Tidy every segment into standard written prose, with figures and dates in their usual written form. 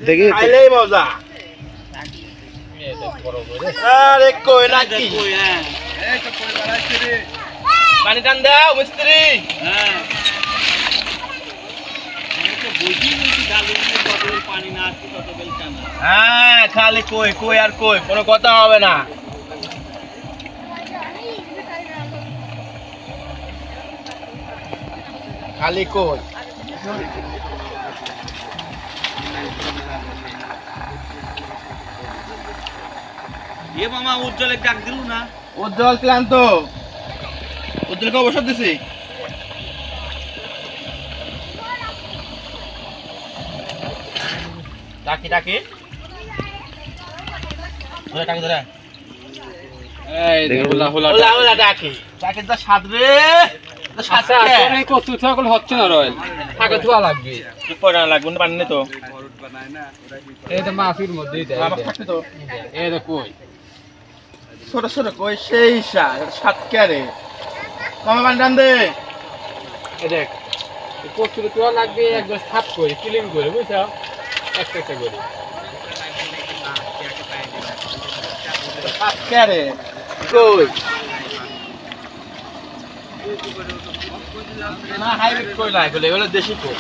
দেখি মজা আরে কই নাকি পানি টান দাও মিস্ত্রি হ্যাঁ খালি কই কই আর কই কোনো কথা হবে না খালি কই এ মামা উজ্জ্বলে ডাক দিল না উজ্জ্বল ক্লান্ত উজ্জ্বলকে অবসর দিছি ডাকি ডাকি ধরে ডাকি ধরে এই হুলা হুলা হুলা হুলা ডাকি ডাকি তো সাদ রে আচ্ছা তোর এই কচু ছাগল হচ্ছে না রয়্যাল থাকে ধোয়া লাগবে কি পড়া লাগবে না পানি তো এই তো মাছের মধ্যে আমার থাকতে তো এই তো কই ছোট ছোট কই সেই সাত ক্যারে মামা পানি টান দে এই দেখ কচু ধোয়া লাগবে একবার সাফ করে ক্লিন করে বুঝছো একটা একটা করে সাত ক্যারে কই না হাইব্রিড কই না এগুলো দেশি কই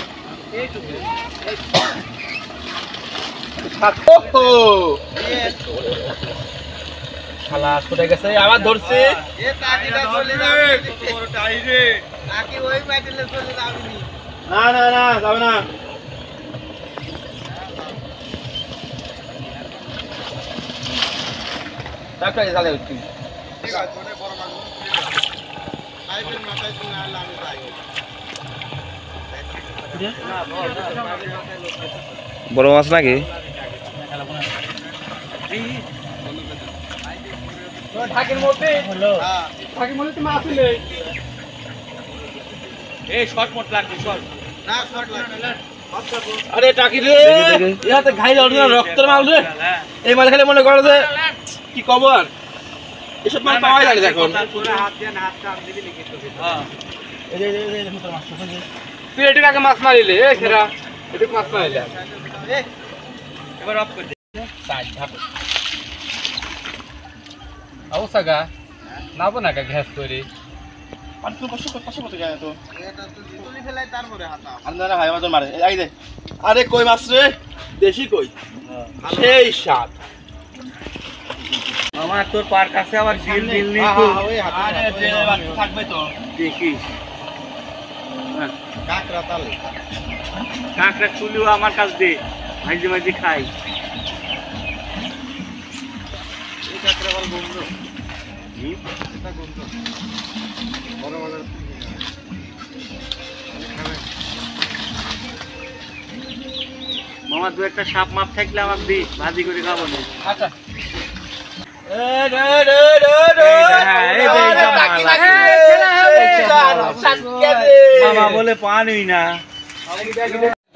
শালা ছুটে গেছে আবার ধরছি না না না যাবে না ডাক্তার চালে উঠছি বড় মাছ নাকি ঢাকের মধ্যে হলো ঢাকের মধ্যে তো মাছ নেই এই শর্ট মোট লাগবে শর্ট না শর্ট লাগবে আরে টাকি রে ইহাতে ঘাইলে অরিজিনাল রক্তের মাল রে এই মাল খেলে মনে করো যে কি খবর এসব মাল পাওয়াই লাগে এখন পুরো হাত দিয়ে হাত কাম দিবি লিখে তো হ্যাঁ এই যে ভিতর মাছ আছে তুই এটুকু আগে মাছ মারিলে এ খেরা এটুকু মাছ মারিলে এবার অফ করে দে সাইড ধাপ অবস্থা গা নাবো না গা গ্যাস করে আর তুই কষ্ট করতে যায় তো এটা তো তুলি ফেলাই তারপরে হাতা আন্দারা ভাই আমাদের মারে এই দে আরে কই মাছ রে দেশি কই সেই স্বাদ আমার তোর পার কাছে আবার বিল বিল নেই তো আরে ট্রেনে বাকি থাকবে তো দেখিস কাকড়া তালে কাঁকড়া চুলিও আমার কাছে দে মাঝে মাঝে খাই এই কাকড়া বল গন্ধ এটা গন্ধ বড় বড় মামা দু একটা সাপ মাপ থাকলে আমাকে দি ভাজি করে খাবো না আচ্ছা মামা বলে পানি না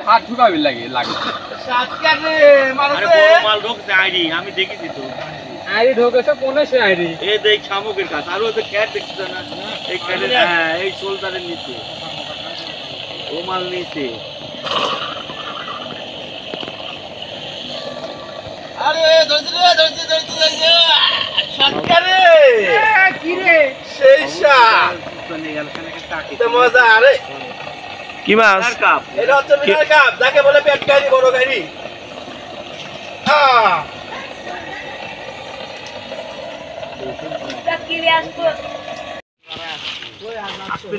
হাত ঢুকাবি লাগে লাগে আরে বড় মাল ঢোকছে আইডি আমি দেখেছি তো আইডি ঢোকেছে কোনে সে আইডি এই দেখ শামুকের কাছে আর ওই তো ক্যাট দেখছিস না এই ক্যাটের হ্যাঁ এই শোল্ডারের নিচে ও মাল নিচে আরে ধরছি সরকারে কি রে সেই শাক তো মজা আরে কি মাছ কাপ এটা হচ্ছে মিনার কাপ যাকে বলে পেট কারি বড় কারি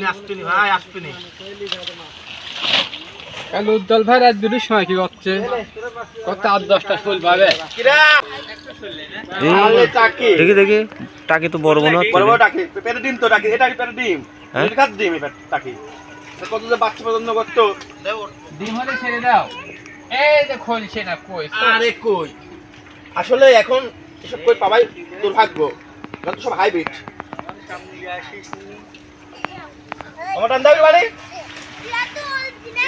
আসপিনি ভাই আসপিনি কাল উজ্জ্বল ভাই রাত দুটোর সময় কি করছে কত 8-10টা ফুল পাবে দেখি দেখি টাকি তো বড় মনে হচ্ছে বড় বড় টাকি পেটে ডিম তো টাকি এটা পেটে ডিম এটা কাট ডিম এটা টাকি কত যে বাচ্চা পছন্দ করতো ডিম হলে ছেড়ে দাও এই যে খোলছে না কই আরে কই আসলে এখন এসব কই পাবাই দুর্ভাগ্য যত সব হাইব্রিড আমার টান্দাবি বাড়ি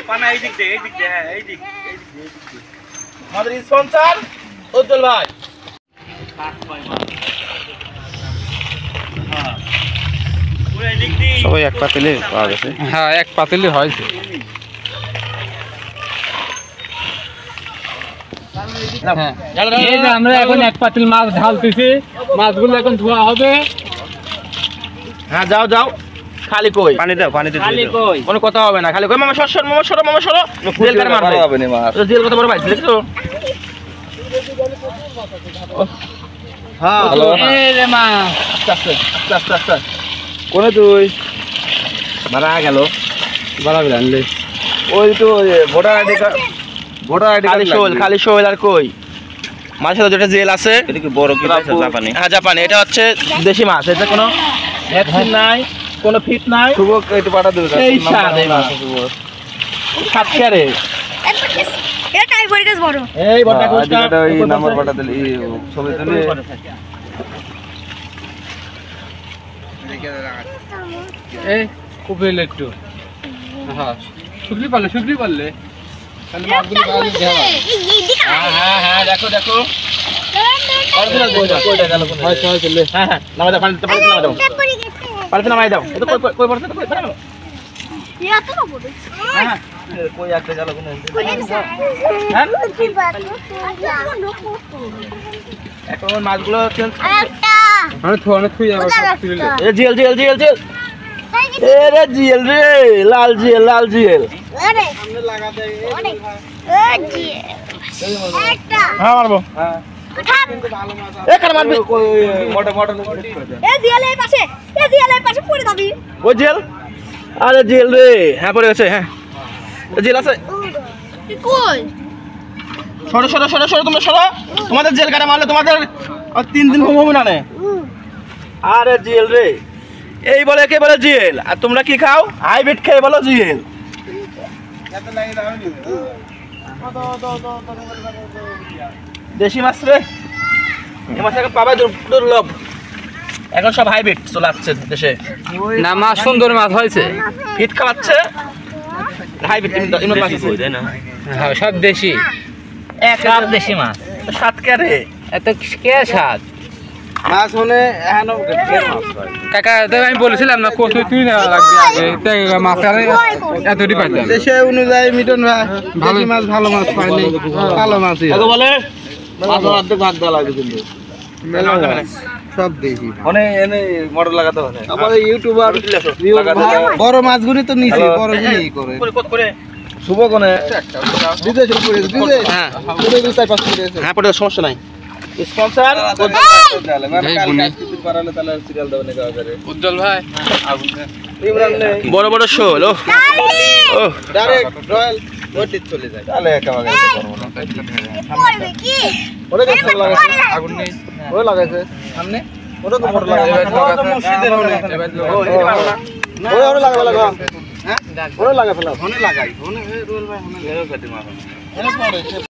পানা এই দিক দে হ্যাঁ এই দিক আমাদের স্পন্সর উজ্জ্বল ভাই সবাই এক পাতিলে পাওয়া গেছে হ্যাঁ এক পাতিলে হয়েছে হ্যাঁ এই যে আমরা এখন এক পাতিল মাছ ঢালতেছি, মাছগুলো এখন ধোয়া হবে। হ্যাঁ যাও যাও, খালি কই পানিতে খালি কই কোনো কথা হবে না, খালি কই মামা সর মামা সরো জেল কাটে মারবে হবে না মাছ। জেল কত বড় ভাই দেখছো? হ্যাঁ হ্যালো। এই রে মা আস্তে আস্তে কোনে তুই? মারা গেল বাড়াবি আনলে ওই তো ভোটার আইডি খালি শোল আর কই মাছের সাথে যেটা জেল আছে। এটা কি বড় কি পাইছো জাপানি? হ্যাঁ জাপানি, এটা হচ্ছে দেশি মাছ, এটা কোনো ভ্যাকসিন নাই, কোনো ফিট নাই, শুভ একটু পাঠা দেবে এই স্বাদ এই মাছ। সাত রে এটা টাইফয়েড গাছ বড়। এই বড়টা এটা এই নাম্বার পাঠা দিলে এই ছবি তুলে এই কুপেল একটু হ্যাঁ শুকরি পারলে তাহলে মাছগুলো পাওয়া যাবে। হ্যাঁ দেখো অরিজিনাল কইটা গেল কোন হয়েছে হ্যাঁ নামাই দাও পানিতে নামাই দাও এটা কই পড়ছে তো কই নামাও হ্যাঁ কই একটা গেল কোন হ্যাঁ এখন মাছগুলো অনেক থুই আবার এ জিএল এ রে জিএল রে লাল জিএল হ্যাঁ মারবো এ কার মারবি মোটা ওই জিএল আরে জিএল রে হ্যাঁ পড়ে গেছে হ্যাঁ জিএল আছে সরো তোমরা সরো তোমাদের জেল কাটা মারলে তোমাদের 3 দিন ঘুম হবে না আরে জিএল রে এই বলে কে বলে জিএল আর তোমরা কি খাও হাইব্রিড খেয়ে বলো জিএল দেশি মাছ রে এই মাছ এখন পাবা দুর্লভ এখন সব হাইব্রিড চলে আসছে দেশে না মাছ সুন্দর মাছ হয়েছে হিট খাওয়াচ্ছে হাইব্রিড মাছ তাই না? হ্যাঁ সব দেশি সব দেশি মাছ সাত কে এত কে স্বাদ মাছ মানে এখনো কাকা তাই আমি বলেছিলাম না কত তুই না লাগবে আগে তাই মাছ আর এতটি পাইতাম দেশে অনুযায়ী মিটন ভাই ভালো মাছ ভালো মাছ পাইনি ভালো মাছই আগে বলে মাছ অর্ধেক ভাগ দেওয়া লাগে কিন্তু সব দেখি মানে এনে মোটর লাগাতে হয় আবার ইউটিউবার বড় মাছগুলি তো নিচে বড় গুলি করে করে শুভ কোনে দিতে শুরু করে দিতে হ্যাঁ করে দিতে চাই পাঁচ করে হ্যাঁ পড়ে সমস্যা নাই স্পন্সর উজ্জ্বল ভাই বড় বড় শোল ও ডাইরেক্ট রয়্যাল ওটি চলে যায় তাহলে একেবারে করব না ওরে গাছ লাগাইছে আগুন নেই ওই লাগাইছে সামনে ওরে তো মোটর লাগাইছে মুর্শিদের ওরে ওই ওরে লাগা হ্যাঁ ওরে লাগা ফেলা ওনে লাগাই ওনে রোল ভাই ওনে লেও কাটি মারো